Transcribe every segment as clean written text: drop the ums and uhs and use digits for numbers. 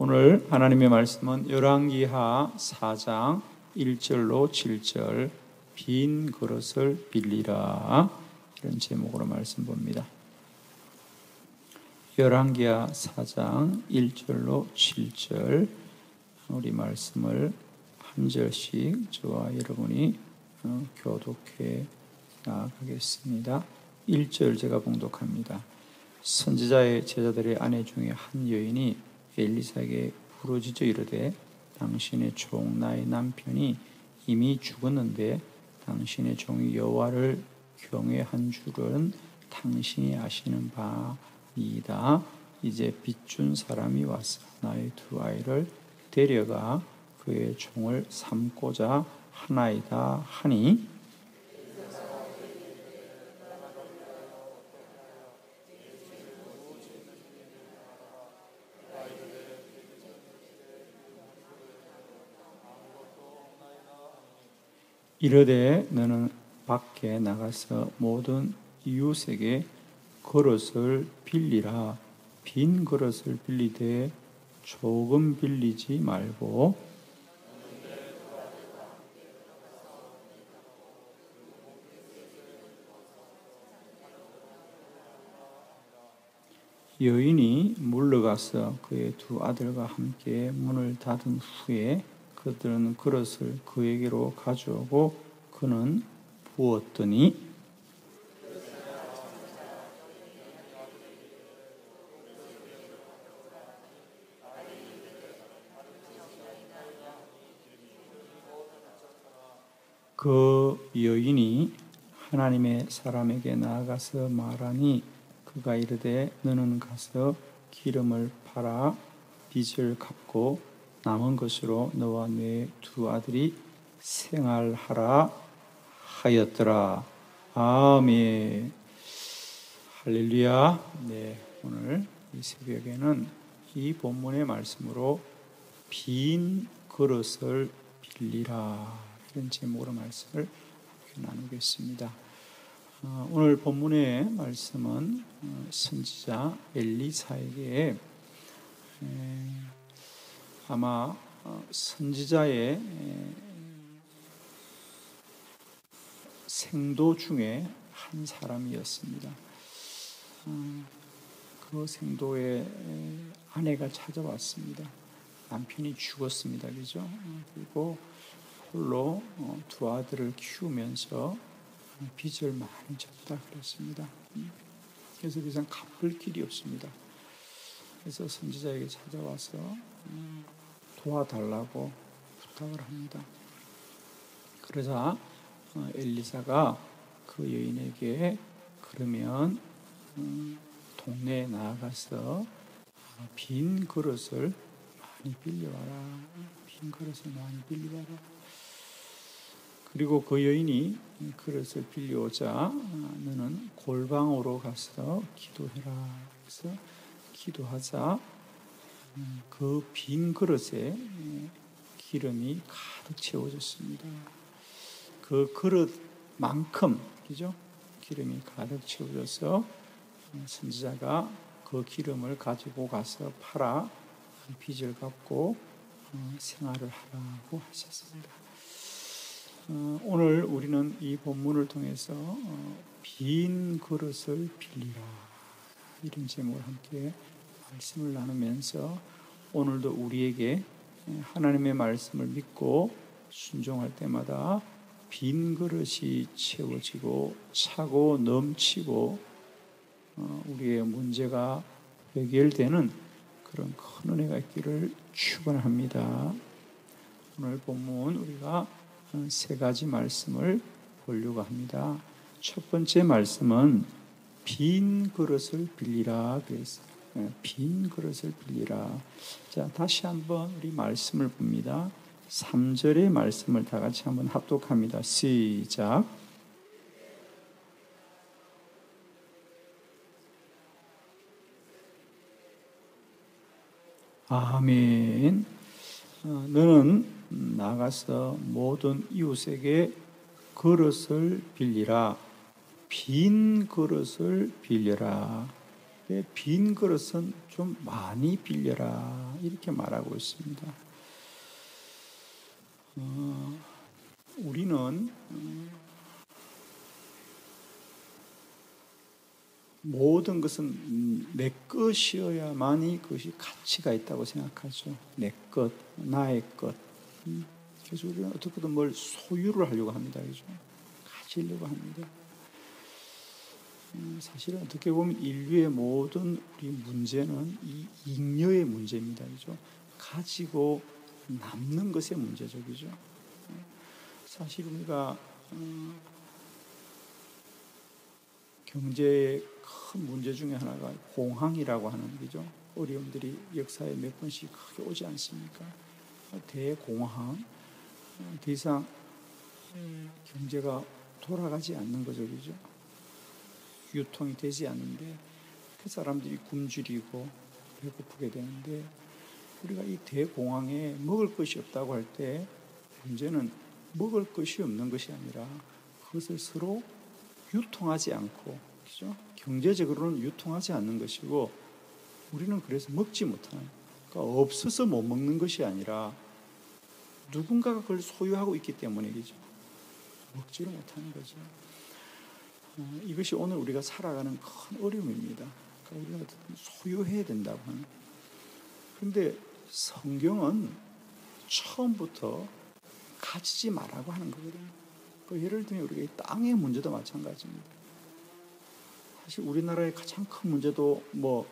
오늘 하나님의 말씀은 열왕기하 4장 1절로 7절 빈 그릇을 빌리라 이런 제목으로 말씀 봅니다. 열왕기하 4장 1절로 7절 우리 말씀을 한 절씩 저와 여러분이 교독해 나아가겠습니다. 1절 제가 봉독합니다. 선지자의 제자들의 아내 중에 한 여인이 엘리사에게 부르짖어 이르되 당신의 종 나의 남편이 이미 죽었는데 당신의 종이 여호와를 경외한 줄은 당신이 아시는 바이다. 이제 빚준 사람이 와서 나의 두 아이를 데려가 그의 종을 삼고자 하나이다 하니 이르되 너는 밖에 나가서 모든 이웃에게 그릇을 빌리라. 빈 그릇을 빌리되 조금 빌리지 말고 여인이 물러가서 그의 두 아들과 함께 문을 닫은 후에 그들은 그릇을 그에게로 가져오고 그는 부었더니 그 여인이 하나님의 사람에게 나아가서 말하니 그가 이르되 너는 가서 기름을 팔아 빚을 갚고 남은 것으로 너와 네 두 아들이 생활하라 하였더라. 아멘. 할렐루야. 네, 오늘 이 새벽에는 이 본문의 말씀으로 빈 그릇을 빌리라 이런 제목으로 말씀을 나누겠습니다. 오늘 본문의 말씀은 선지자 엘리사에게 아마 선지자의 생도 중에 한 사람이었습니다. 그 생도의 아내가 찾아왔습니다. 남편이 죽었습니다. 그죠? 그리고 홀로 두 아들을 키우면서 빚을 많이 졌다 그랬습니다. 그래서 더 이상 갚을 길이 없습니다. 그래서 선지자에게 찾아와서 도와달라고 부탁을 합니다. 그러자 엘리사가 그 여인에게 그러면 동네에 나아가서 빈 그릇을 많이 빌려와라. 빈 그릇을 많이 빌려와라. 그리고 그 여인이 그릇을 빌려오자 너는 골방으로 가서 기도해라. 그래서 기도하자 그 빈 그릇에 기름이 가득 채워졌습니다. 그 그릇만큼, 그죠? 기름이 가득 채워져서 선지자가 그 기름을 가지고 가서 팔아 빚을 갚고 생활을 하라고 하셨습니다. 오늘 우리는 이 본문을 통해서 빈 그릇을 빌리라 이런 제목을 함께 말씀을 나누면서 오늘도 우리에게 하나님의 말씀을 믿고 순종할 때마다 빈 그릇이 채워지고 차고 넘치고 우리의 문제가 해결되는 그런 큰 은혜가 있기를 축원합니다. 오늘 본문 우리가 세 가지 말씀을 보려고 합니다. 첫 번째 말씀은 빈 그릇을 빌리라 그랬어요. 빈 그릇을 빌리라. 자, 다시 한번 우리 말씀을 봅니다. 3절의 말씀을 다 같이 한번 합독합니다. 시작. 아멘. 너는 나가서 모든 이웃에게 그릇을 빌리라. 빈 그릇을 빌려라. 빈 그릇은 좀 많이 빌려라 이렇게 말하고 있습니다. 우리는 모든 것은 내 것이어야만이 그것이 가치가 있다고 생각하죠. 내 것, 나의 것. 그래서 우리는 어떻게든 뭘 소유를 하려고 합니다. 그죠? 가지려고 합니다. 사실은 어떻게 보면 인류의 모든 우리 문제는 이 잉여의 문제입니다. 그죠? 가지고 남는 것의 문제죠. 그죠? 사실 우리가 경제의 큰 문제 중에 하나가 공황이라고 하는 거죠. 어려움들이 역사에 몇 번씩 크게 오지 않습니까? 대공황, 더 이상 경제가 돌아가지 않는 거죠. 그죠? 유통이 되지 않는데 그 사람들이 굶주리고 배고프게 되는데 우리가 이 대공황에 먹을 것이 없다고 할 때 문제는 먹을 것이 없는 것이 아니라 그것을 서로 유통하지 않고, 그죠? 경제적으로는 유통하지 않는 것이고 우리는 그래서 먹지 못하는, 그러니까 없어서 못 먹는 것이 아니라 누군가가 그걸 소유하고 있기 때문에 그죠? 먹지를 못하는 거죠. 이것이 오늘 우리가 살아가는 큰 어려움입니다. 그러니까 우리가 소유해야 된다고 하는. 그런데 성경은 처음부터 가지지 말라고 하는 거거든요. 예를 들면 우리가 이 땅의 문제도 마찬가지입니다. 사실 우리나라의 가장 큰 문제도 뭐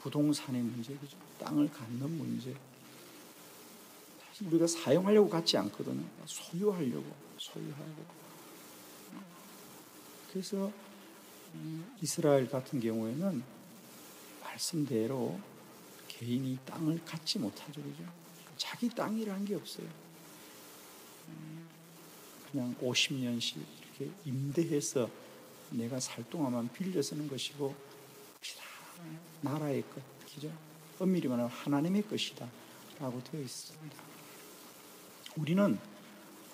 부동산의 문제, 그죠? 땅을 갖는 문제. 사실 우리가 사용하려고 갖지 않거든요. 소유하고. 그래서 이스라엘 같은 경우에는 말씀대로 개인이 땅을 갖지 못하죠, 그죠? 자기 땅이라는 게 없어요. 그냥 50년씩 이렇게 임대해서 내가 살 동안만 빌려 쓰는 것이고 나라의 것, 그죠? 엄밀히 말하면 하나님의 것이다 라고 되어 있습니다. 우리는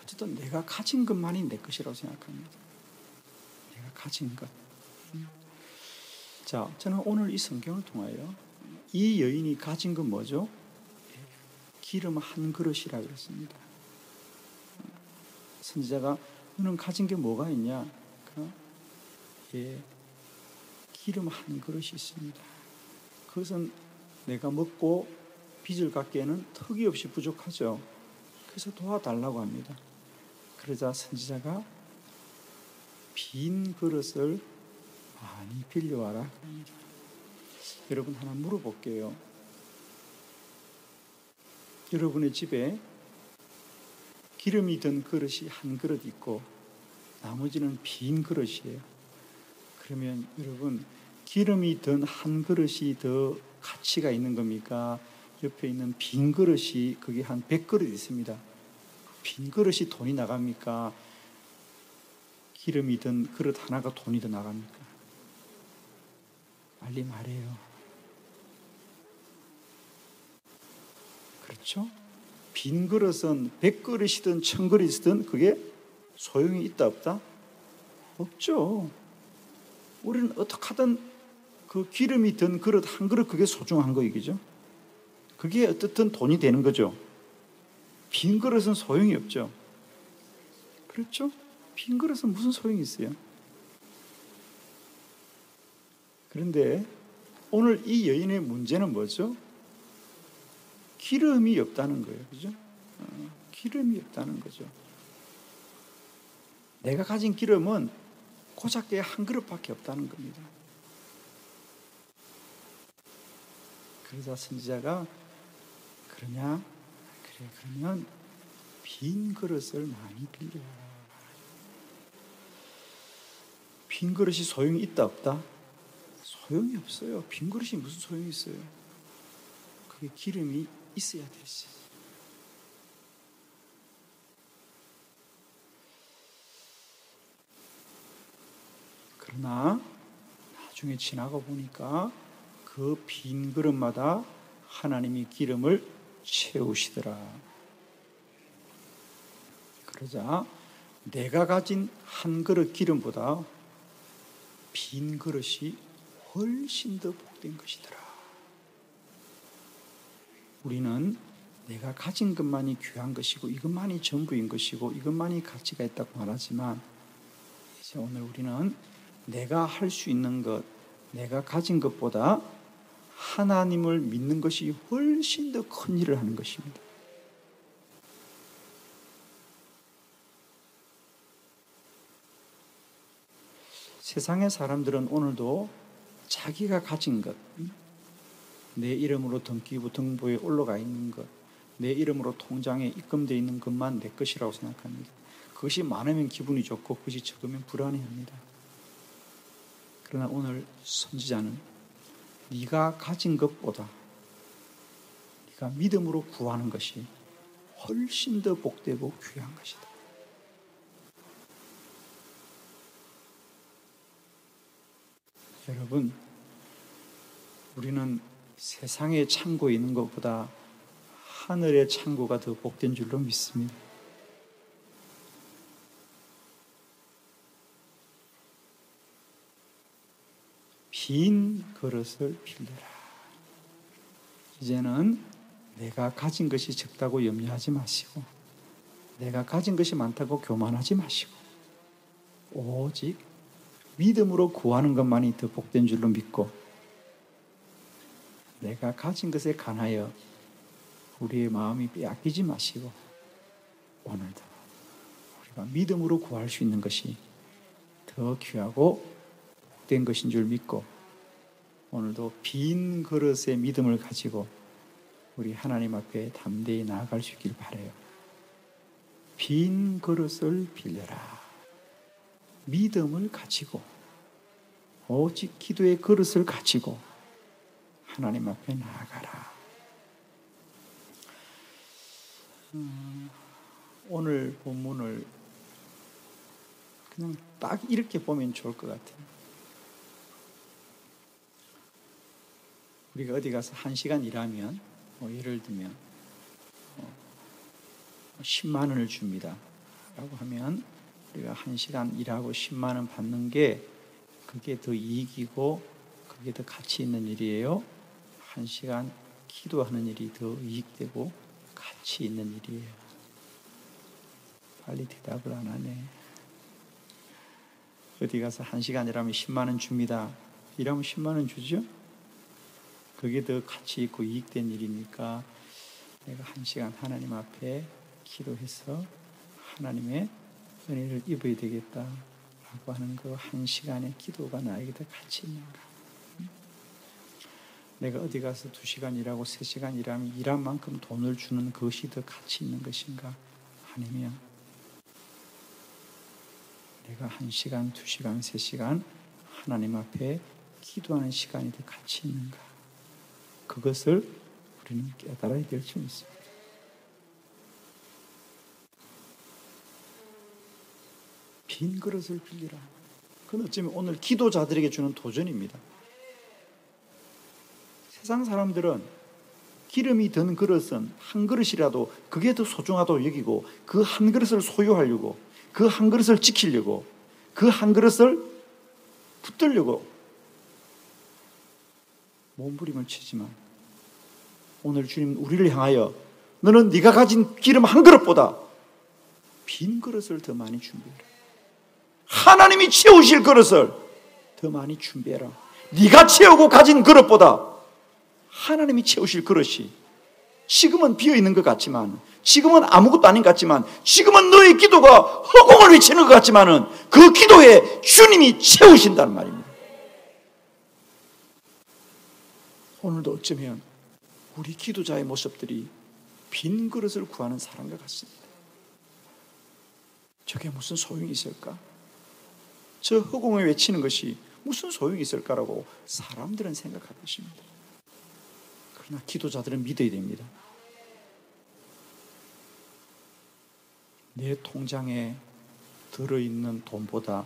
어쨌든 내가 가진 것만이 내 것이라고 생각합니다. 내가 가진 것. 자, 저는 오늘 이 성경을 통하여 이 여인이 가진 건 뭐죠? 기름 한 그릇이라 그랬습니다. 선지자가 너는 가진 게 뭐가 있냐? 기름 한 그릇이 있습니다. 그것은 내가 먹고 빚을 갚기에는 턱이 없이 부족하죠. 그래서 도와달라고 합니다. 그러자 선지자가 빈 그릇을 많이 빌려와라 합니다. 여러분 하나 물어볼게요. 여러분의 집에 기름이 든 그릇이 한 그릇 있고 나머지는 빈 그릇이에요. 그러면 여러분 기름이 든 한 그릇이 더 가치가 있는 겁니까? 옆에 있는 빈 그릇이 그게 한 100그릇 있습니다. 빈 그릇이 돈이 나갑니까? 기름이 든 그릇 하나가 돈이 더 나갑니까? 빨리 말해요. 그렇죠? 빈 그릇은 100그릇이든 1000그릇이든 그게 소용이 있다 없다? 없죠. 우리는 어떻게 하든 그 기름이 든 그릇 한 그릇 그게 소중한 거 이기죠. 그게 어떻든 돈이 되는 거죠. 빈 그릇은 소용이 없죠. 그렇죠? 빈 그릇은 무슨 소용이 있어요? 그런데 오늘 이 여인의 문제는 뭐죠? 기름이 없다는 거예요. 그죠? 기름이 없다는 거죠. 내가 가진 기름은 고작게 한 그릇밖에 없다는 겁니다. 그러자 선지자가 그러냐? 그래, 그러면 빈 그릇을 많이 빌려와라. 빈 그릇이 소용이 있다 없다? 소용이 없어요. 빈 그릇이 무슨 소용이 있어요? 그게 기름이 있어야 되지. 그러나 나중에 지나고 보니까 그 빈 그릇마다 하나님이 기름을 채우시더라. 그러자 내가 가진 한 그릇 기름보다 빈 그릇이 훨씬 더 복된 것이더라. 우리는 내가 가진 것만이 귀한 것이고 이것만이 전부인 것이고 이것만이 가치가 있다고 말하지만 이제 오늘 우리는 내가 할 수 있는 것, 내가 가진 것보다 하나님을 믿는 것이 훨씬 더 큰 일을 하는 것입니다. 세상의 사람들은 오늘도 자기가 가진 것, 내 이름으로 등기부 등본에 올라가 있는 것, 내 이름으로 통장에 입금되어 있는 것만 내 것이라고 생각합니다. 그것이 많으면 기분이 좋고 그것이 적으면 불안해합니다. 그러나 오늘 선지자는 네가 가진 것보다 네가 믿음으로 구하는 것이 훨씬 더 복되고 귀한 것이다. 여러분, 우리는 세상의 창고에 있는 것보다 하늘의 창고가 더 복된 줄로 믿습니다. 빈 그릇을 빌려라. 이제는 내가 가진 것이 적다고 염려하지 마시고 내가 가진 것이 많다고 교만하지 마시고 오직 믿음으로 구하는 것만이 더 복된 줄로 믿고 내가 가진 것에 관하여 우리의 마음이 빼앗기지 마시고 오늘도 우리가 믿음으로 구할 수 있는 것이 더 귀하고 복된 것인 줄 믿고 오늘도 빈 그릇의 믿음을 가지고 우리 하나님 앞에 담대히 나아갈 수 있길 바라요. 빈 그릇을 빌려라. 믿음을 가지고 오직 기도의 그릇을 가지고 하나님 앞에 나아가라. 오늘 본문을 그냥 딱 이렇게 보면 좋을 것 같아요. 우리가 어디 가서 1시간 일하면 예를 들면 10만 원을 줍니다 라고 하면 우리가 1시간 일하고 10만 원 받는 게 그게 더 이익이고 그게 더 가치 있는 일이에요? 1시간 기도하는 일이 더 이익되고 가치 있는 일이에요? 빨리 대답을 안 하네. 어디 가서 1시간 일하면 10만 원 줍니다. 일하면 10만 원 주죠? 그게 더 가치 있고 이익된 일이니까 내가 1시간 하나님 앞에 기도해서 하나님의 은혜를 입어야 되겠다라고 하는 그 1시간의 기도가 나에게 더 가치 있는가? 내가 어디 가서 2시간 일하고 3시간 일하면 일한 만큼 돈을 주는 그것이 더 가치 있는 것인가? 아니면 내가 1시간, 2시간, 3시간 하나님 앞에 기도하는 시간이 더 가치 있는가? 그것을 우리는 깨달아야 될 줄 믿습니다. 빈 그릇을 빌리라. 그건 어쩌면 오늘 기도자들에게 주는 도전입니다. 세상 사람들은 기름이 든 그릇은 한 그릇이라도 그게 더 소중하다고 여기고 그 한 그릇을 소유하려고 그 한 그릇을 지키려고 그 한 그릇을 붙들려고 몸부림을 치지만 오늘 주님 우리를 향하여 너는 네가 가진 기름 한 그릇보다 빈 그릇을 더 많이 준비해라. 하나님이 채우실 그릇을 더 많이 준비해라. 네가 채우고 가진 그릇보다 하나님이 채우실 그릇이 지금은 비어있는 것 같지만 지금은 아무것도 아닌 것 같지만 지금은 너의 기도가 허공을 외치는 것 같지만은 그 기도에 주님이 채우신다는 말입니다. 오늘도 어쩌면 우리 기도자의 모습들이 빈 그릇을 구하는 사람과 같습니다. 저게 무슨 소용이 있을까? 저 허공에 외치는 것이 무슨 소용이 있을까라고 사람들은 생각할 것입니다. 그러나 기도자들은 믿어야 됩니다. 내 통장에 들어있는 돈보다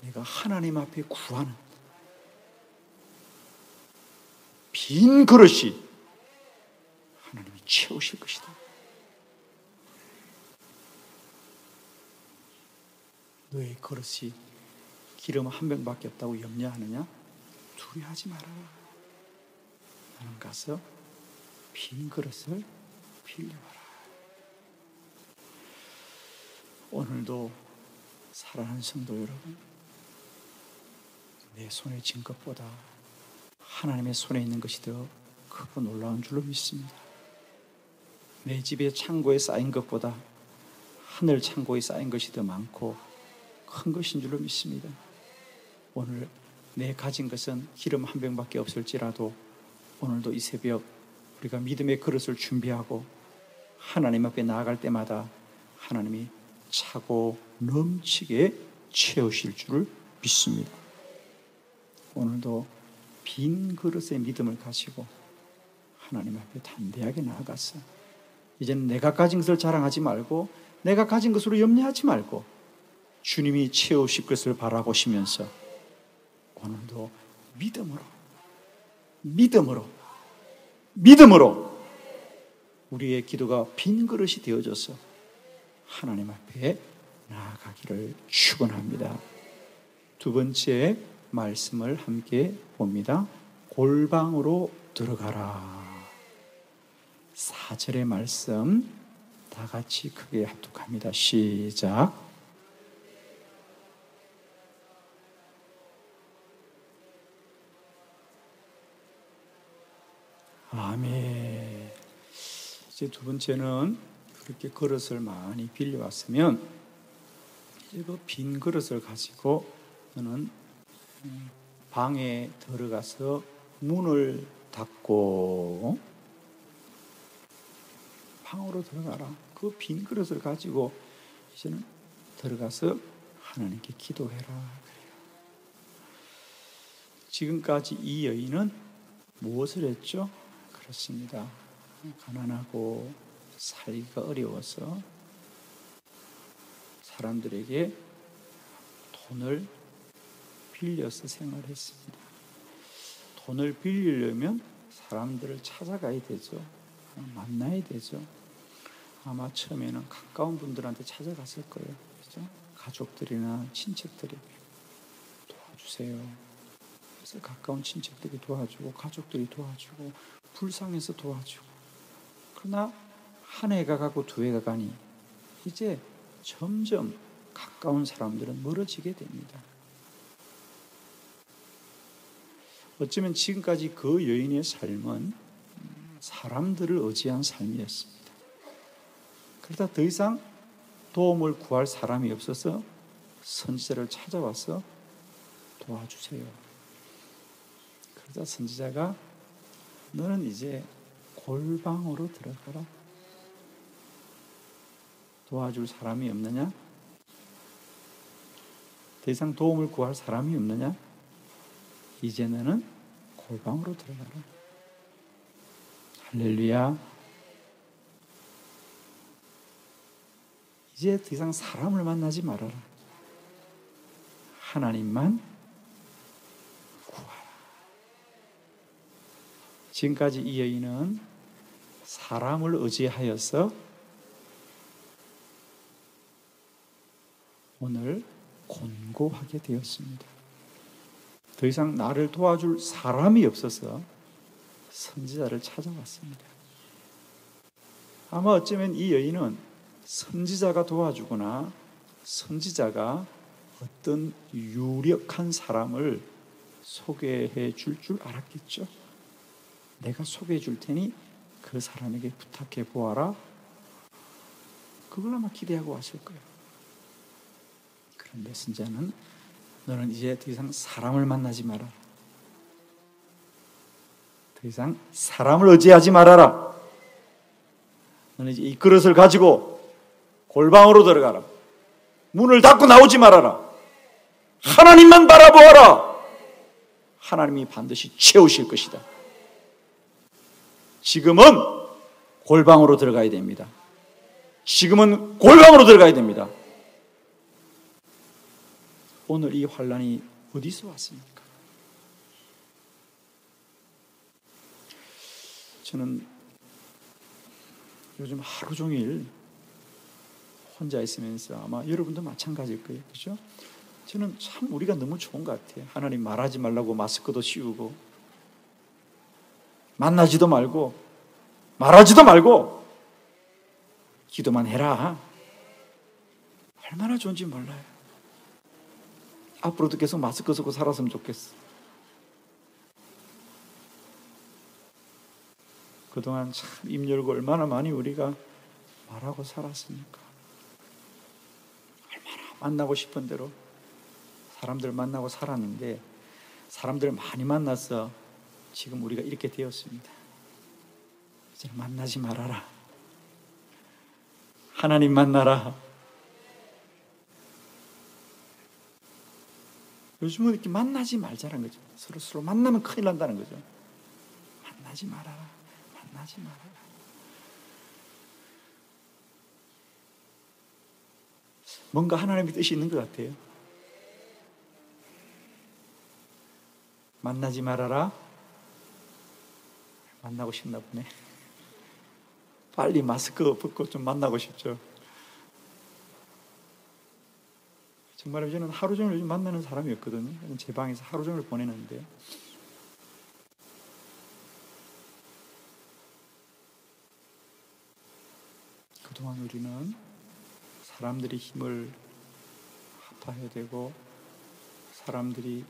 내가 하나님 앞에 구하는 빈 그릇이 하나님이 채우실 것이다. 너의 그릇이 기름 한 병밖에 없다고 염려하느냐? 두려워하지 말아라. 나는 가서 빈 그릇을 빌려와라. 오늘도 사랑하는 성도 여러분, 내 손에 쥔 것보다 하나님의 손에 있는 것이 더 크고 놀라운 줄로 믿습니다. 내 집의 창고에 쌓인 것보다 하늘 창고에 쌓인 것이 더 많고 큰 것인 줄로 믿습니다. 오늘 내 가진 것은 기름 한 병밖에 없을지라도 오늘도 이 새벽 우리가 믿음의 그릇을 준비하고 하나님 앞에 나아갈 때마다 하나님이 차고 넘치게 채우실 줄 믿습니다. 오늘도 빈 그릇의 믿음을 가지고 하나님 앞에 담대하게 나아가서 이제는 내가 가진 것을 자랑하지 말고 내가 가진 것으로 염려하지 말고 주님이 채우실 것을 바라보시면서 오늘도 믿음으로 우리의 기도가 빈 그릇이 되어져서 하나님 앞에 나아가기를 축원합니다. 두 번째 말씀을 함께 봅니다. 골방으로 들어가라. 4절의 말씀 다 같이 크게 합독합니다. 시작. 아멘. 이제 두 번째는 그렇게 그릇을 많이 빌려왔으면 이제 그 빈 그릇을 가지고 너는 방에 들어가서 문을 닫고 방으로 들어가라. 그 빈 그릇을 가지고 이제는 들어가서 하나님께 기도해라. 그래요. 지금까지 이 여인은 무엇을 했죠? 그렇습니다. 가난하고 살기가 어려워서 사람들에게 돈을 빌려서 생활했습니다. 돈을 빌리려면 사람들을 찾아가야 되죠. 만나야 되죠. 아마 처음에는 가까운 분들한테 찾아갔을 거예요. 그렇죠? 가족들이나 친척들이 도와주세요. 그래서 가까운 친척들이 도와주고 가족들이 도와주고 불쌍해서 도와주고 그러나 한 해가 가고 두 해가 가니 이제 점점 가까운 사람들은 멀어지게 됩니다. 어쩌면 지금까지 그 여인의 삶은 사람들을 의지한 삶이었습니다. 그러다 더 이상 도움을 구할 사람이 없어서 선지자를 찾아와서 도와주세요. 그러다 선지자가 너는 이제 골방으로 들어가라. 도와줄 사람이 없느냐? 더 이상 도움을 구할 사람이 없느냐? 이제 너는 골방으로 들어가라. 할렐루야. 이제 더 이상 사람을 만나지 말아라. 하나님만 구하라. 지금까지 이 여인은 사람을 의지하여서 오늘 곤고하게 되었습니다. 더 이상 나를 도와줄 사람이 없어서 선지자를 찾아왔습니다. 아마 어쩌면 이 여인은 선지자가 도와주거나 선지자가 어떤 유력한 사람을 소개해 줄 알았겠죠. 내가 소개해 줄 테니 그 사람에게 부탁해 보아라. 그걸 아마 기대하고 왔을 거예요. 그런데 선지자는 너는 이제 더 이상 사람을 만나지 말아라. 더 이상 사람을 의지하지 말아라. 너는 이제 이 그릇을 가지고 골방으로 들어가라. 문을 닫고 나오지 말아라. 하나님만 바라보아라. 하나님이 반드시 채우실 것이다. 지금은 골방으로 들어가야 됩니다. 지금은 골방으로 들어가야 됩니다. 오늘 이 환난이 어디서 왔습니까? 저는 요즘 하루 종일 혼자 있으면서 아마 여러분도 마찬가지일 거예요. 그렇죠? 저는 참 우리가 너무 좋은 것 같아요. 하나님 말하지 말라고 마스크도 씌우고 만나지도 말고 말하지도 말고 기도만 해라. 얼마나 좋은지 몰라요. 앞으로도 계속 마스크 쓰고 살았으면 좋겠어. 그동안 참 입 열고 얼마나 많이 우리가 말하고 살았습니까? 얼마나 만나고 싶은 대로 사람들 만나고 살았는데 사람들 많이 만나서 지금 우리가 이렇게 되었습니다. 이제는 만나지 말아라. 하나님 만나라. 요즘은 이렇게 만나지 말자는 거죠. 서로 만나면 큰일 난다는 거죠. 만나지 말아라. 만나지 말아라. 뭔가 하나님의 뜻이 있는 것 같아요. 만나지 말아라. 만나고 싶나 보네. 빨리 마스크 벗고 좀 만나고 싶죠. 정말 저는 하루 종일 요즘 만나는 사람이었거든요. 제 방에서 하루 종일 보내는데 그동안 우리는 사람들이 힘을 합해야 되고 사람들이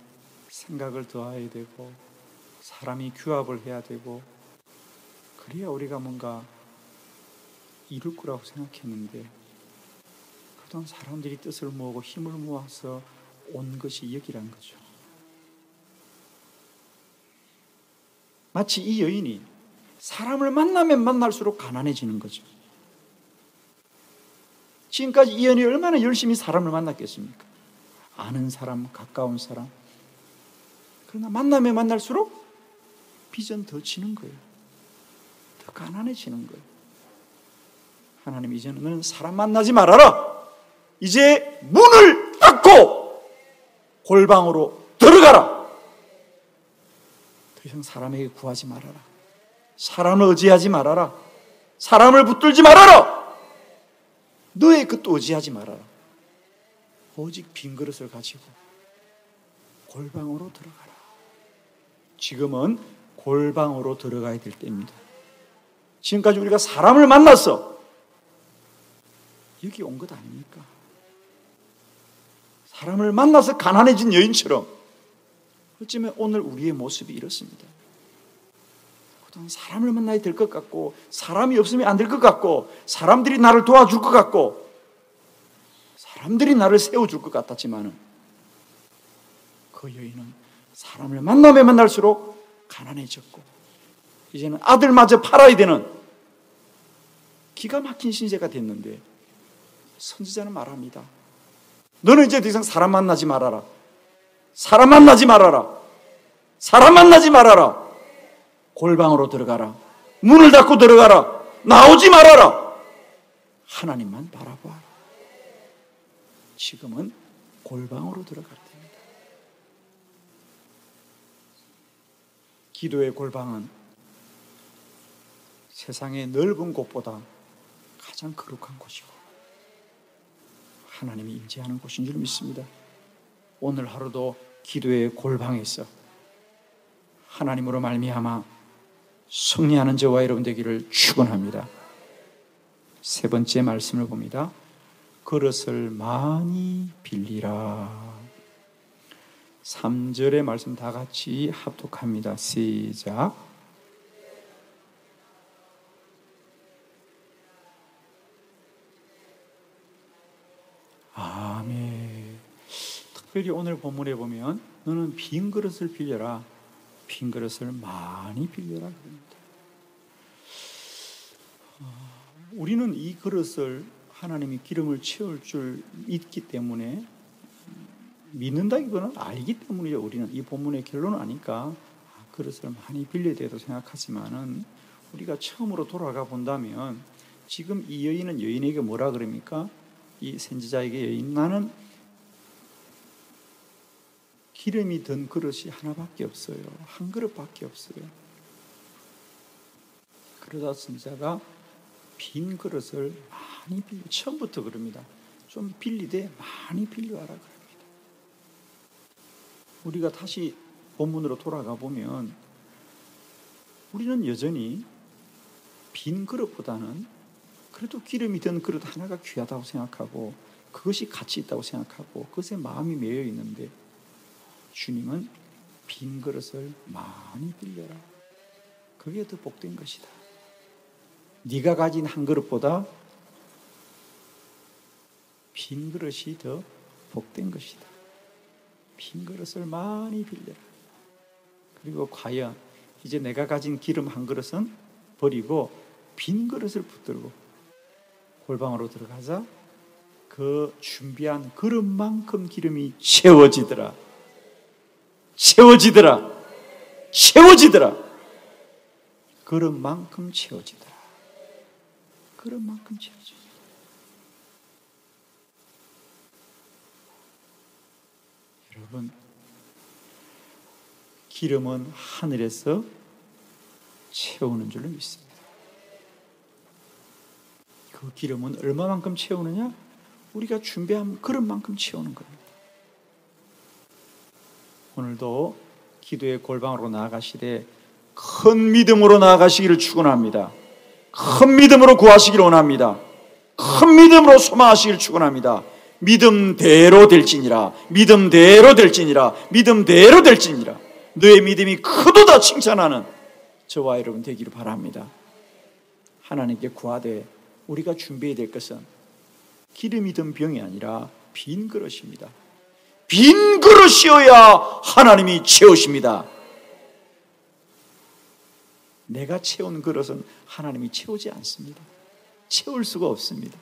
생각을 더해야 되고 사람이 규합을 해야 되고 그래야 우리가 뭔가 이룰 거라고 생각했는데 그동안 사람들이 뜻을 모으고 힘을 모아서 온 것이 여기란 거죠. 마치 이 여인이 사람을 만나면 만날수록 가난해지는 거죠. 지금까지 이 여인이 얼마나 열심히 사람을 만났겠습니까? 아는 사람, 가까운 사람. 그러나 만나면 만날수록 빚은 더 지는 거예요. 더 가난해지는 거예요. 하나님 이제는 너는 사람 만나지 말아라. 이제 문을 닫고 골방으로 들어가라. 더 이상 사람에게 구하지 말아라. 사람을 의지하지 말아라. 사람을 붙들지 말아라. 너의 것도 의지하지 말아라. 오직 빈 그릇을 가지고 골방으로 들어가라. 지금은 골방으로 들어가야 될 때입니다. 지금까지 우리가 사람을 만났어. 여기 온 것 아닙니까? 사람을 만나서 가난해진 여인처럼 어쩌면 오늘 우리의 모습이 이렇습니다. 그동안 사람을 만나야 될 것 같고 사람이 없으면 안 될 것 같고 사람들이 나를 도와줄 것 같고 사람들이 나를 세워줄 것 같았지만 그 여인은 사람을 만나면 만날수록 가난해졌고 이제는 아들마저 팔아야 되는 기가 막힌 신세가 됐는데 선지자는 말합니다. 너는 이제 더 이상 사람 만나지 말아라. 사람 만나지 말아라. 사람 만나지 말아라. 골방으로 들어가라. 문을 닫고 들어가라. 나오지 말아라. 하나님만 바라보아라. 지금은 골방으로 들어갈 때입니다. 기도의 골방은 세상의 넓은 곳보다 가장 거룩한 곳이고 하나님이 임재하는 곳인 줄 믿습니다. 오늘 하루도 기도의 골방에서 하나님으로 말미암아 승리하는 저와 여러분 되기를 축원합니다. 세 번째 말씀을 봅니다. 그릇을 많이 빌리라. 3절의 말씀 다 같이 합독합니다. 시작. 아멘. 특별히 오늘 본문에 보면 너는 빈 그릇을 빌려라. 빈 그릇을 많이 빌려라. 우리는 이 그릇을 하나님이 기름을 채울 줄 믿기 때문에 믿는다기보다는 알기 때문이죠. 우리는 이 본문의 결론은 아니까 그릇을 많이 빌려야 되도 생각하지만은 우리가 처음으로 돌아가 본다면 지금 이 여인은 여인에게 뭐라 그럽니까? 이 선지자에게 여인 나는 기름이 든 그릇이 하나밖에 없어요. 한 그릇밖에 없어요. 그러다 선지자가 빈 그릇을 많이 빌려 처음부터 그럽니다. 좀 빌리되 많이 빌려와라 그럽니다. 우리가 다시 본문으로 돌아가 보면 우리는 여전히 빈 그릇보다는 그래도 기름이 든 그릇 하나가 귀하다고 생각하고 그것이 가치 있다고 생각하고 그것에 마음이 매여 있는데 주님은 빈 그릇을 많이 빌려라. 그게 더 복된 것이다. 네가 가진 한 그릇보다 빈 그릇이 더 복된 것이다. 빈 그릇을 많이 빌려라. 그리고 과연 이제 내가 가진 기름 한 그릇은 버리고 빈 그릇을 붙들고 골방으로 들어가자 그 준비한 그릇만큼 기름이 채워지더라. 채워지더라. 채워지더라. 그릇만큼 채워지더라. 그릇만큼 채워지더라. 여러분, 기름은 하늘에서 채우는 줄로 믿습니다. 그 기름은 얼마만큼 채우느냐? 우리가 준비한 그릇만큼 채우는 겁니다. 오늘도 기도의 골방으로 나아가시되 큰 믿음으로 나아가시기를 축원합니다. 큰 믿음으로 구하시기를 원합니다. 큰 믿음으로 소망하시기를 축원합니다. 믿음대로 될지니라. 믿음대로 될지니라. 믿음대로 될지니라. 너의 믿음이 크도다 칭찬하는 저와 여러분 되기를 바랍니다. 하나님께 구하되 우리가 준비해야 될 것은 기름이 든 병이 아니라 빈 그릇입니다. 빈 그릇이어야 하나님이 채우십니다. 내가 채운 그릇은 하나님이 채우지 않습니다. 채울 수가 없습니다.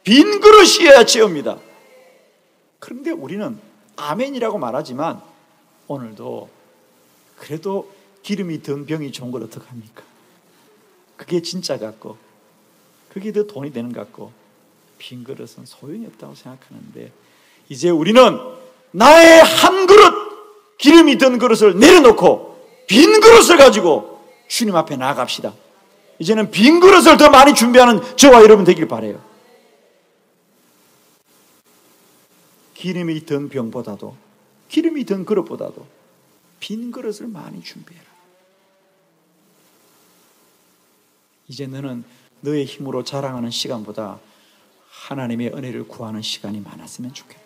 빈 그릇이어야 채웁니다. 그런데 우리는 아멘이라고 말하지만 오늘도 그래도 기름이 든 병이 좋은 걸 어떡합니까? 그게 진짜 같고 그게 더 돈이 되는 것 같고 빈 그릇은 소용이 없다고 생각하는데 이제 우리는 나의 한 그릇 기름이 든 그릇을 내려놓고 빈 그릇을 가지고 주님 앞에 나아갑시다. 이제는 빈 그릇을 더 많이 준비하는 저와 여러분 되길 바라요. 기름이 든 병보다도 기름이 든 그릇보다도 빈 그릇을 많이 준비해라. 이제 너는 너의 힘으로 자랑하는 시간보다 하나님의 은혜를 구하는 시간이 많았으면 좋겠다.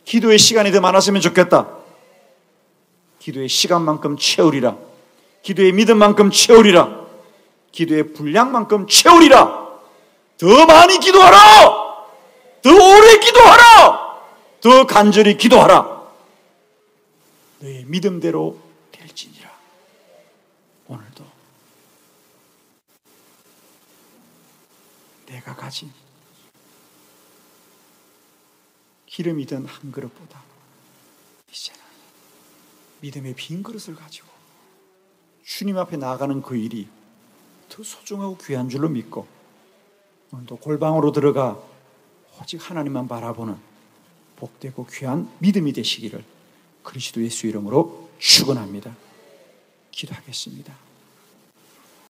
기도의 시간이 더 많았으면 좋겠다. 기도의 시간만큼 채우리라. 기도의 믿음만큼 채우리라. 기도의 분량만큼 채우리라. 더 많이 기도하라. 더 오래 기도하라. 더 간절히 기도하라. 너의 믿음대로 될지니라. 오늘도 내가 가진 기름이 든 한 그릇보다 이제는 믿음의 빈 그릇을 가지고 주님 앞에 나아가는 그 일이 더 소중하고 귀한 줄로 믿고 오늘도 골방으로 들어가 오직 하나님만 바라보는 복되고 귀한 믿음이 되시기를 그리스도 예수 이름으로 축원합니다. 기도하겠습니다.